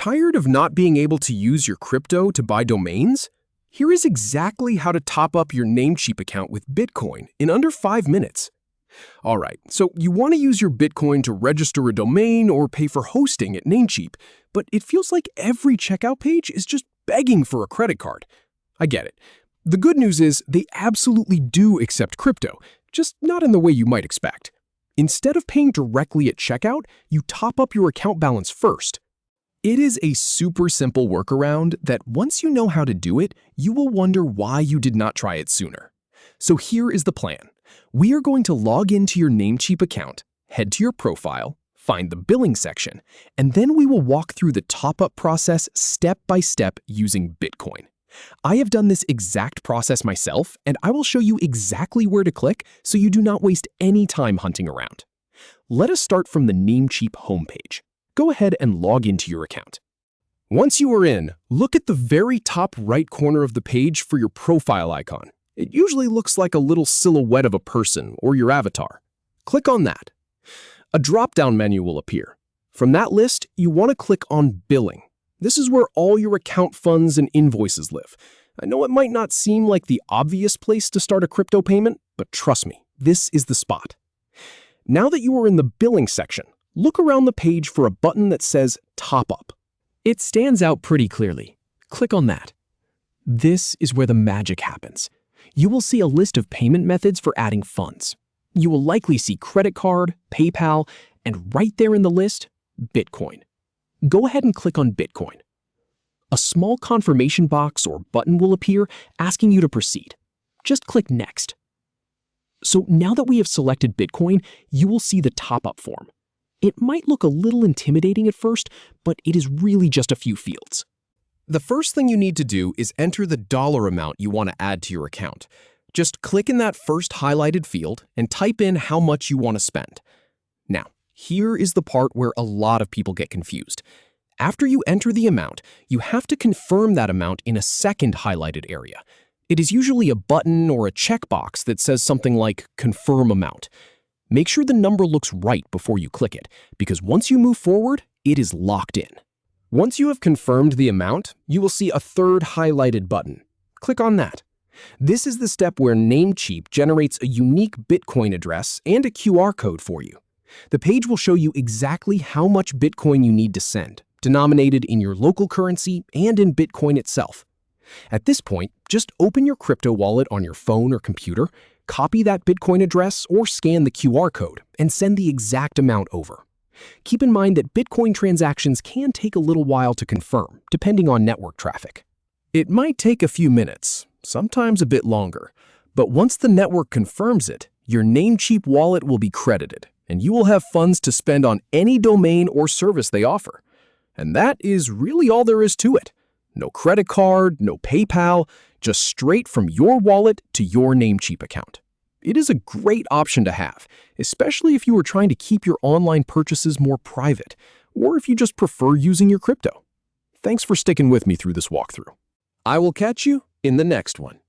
Tired of not being able to use your crypto to buy domains? Here is exactly how to top up your Namecheap account with Bitcoin in under 5 minutes. Alright, so you want to use your Bitcoin to register a domain or pay for hosting at Namecheap, but it feels like every checkout page is just begging for a credit card. I get it. The good news is they absolutely do accept crypto, just not in the way you might expect. Instead of paying directly at checkout, you top up your account balance first. It is a super simple workaround that once you know how to do it, you will wonder why you did not try it sooner. So here is the plan. We are going to log into your Namecheap account, head to your profile, find the billing section, and then we will walk through the top-up process step by step using Bitcoin. I have done this exact process myself, and I will show you exactly where to click so you do not waste any time hunting around. Let us start from the Namecheap homepage. Go ahead and log into your account. Once you are in, look at the very top right corner of the page for your profile icon. It usually looks like a little silhouette of a person or your avatar. Click on that. A drop-down menu will appear. From that list, you want to click on Billing. This is where all your account funds and invoices live. I know it might not seem like the obvious place to start a crypto payment, but trust me, this is the spot. Now that you are in the billing section, look around the page for a button that says Top Up. It stands out pretty clearly. Click on that. This is where the magic happens. You will see a list of payment methods for adding funds. You will likely see credit card, PayPal, and right there in the list, Bitcoin. Go ahead and click on Bitcoin. A small confirmation box or button will appear asking you to proceed. Just click Next. So now that we have selected Bitcoin, you will see the top-up form. It might look a little intimidating at first, but it is really just a few fields. The first thing you need to do is enter the dollar amount you want to add to your account. Just click in that first highlighted field and type in how much you want to spend. Now, here is the part where a lot of people get confused. After you enter the amount, you have to confirm that amount in a second highlighted area. It is usually a button or a checkbox that says something like Confirm Amount. Make sure the number looks right before you click it, because once you move forward, it is locked in. Once you have confirmed the amount, you will see a third highlighted button. Click on that. This is the step where Namecheap generates a unique Bitcoin address and a QR code for you. The page will show you exactly how much Bitcoin you need to send, denominated in your local currency and in Bitcoin itself. At this point, just open your crypto wallet on your phone or computer, copy that Bitcoin address or scan the QR code, and send the exact amount over. Keep in mind that Bitcoin transactions can take a little while to confirm, depending on network traffic. It might take a few minutes, sometimes a bit longer, but once the network confirms it, your Namecheap wallet will be credited, and you will have funds to spend on any domain or service they offer. And that is really all there is to it. No credit card, no PayPal, just straight from your wallet to your Namecheap account. It is a great option to have, especially if you are trying to keep your online purchases more private, or if you just prefer using your crypto. Thanks for sticking with me through this walkthrough. I will catch you in the next one.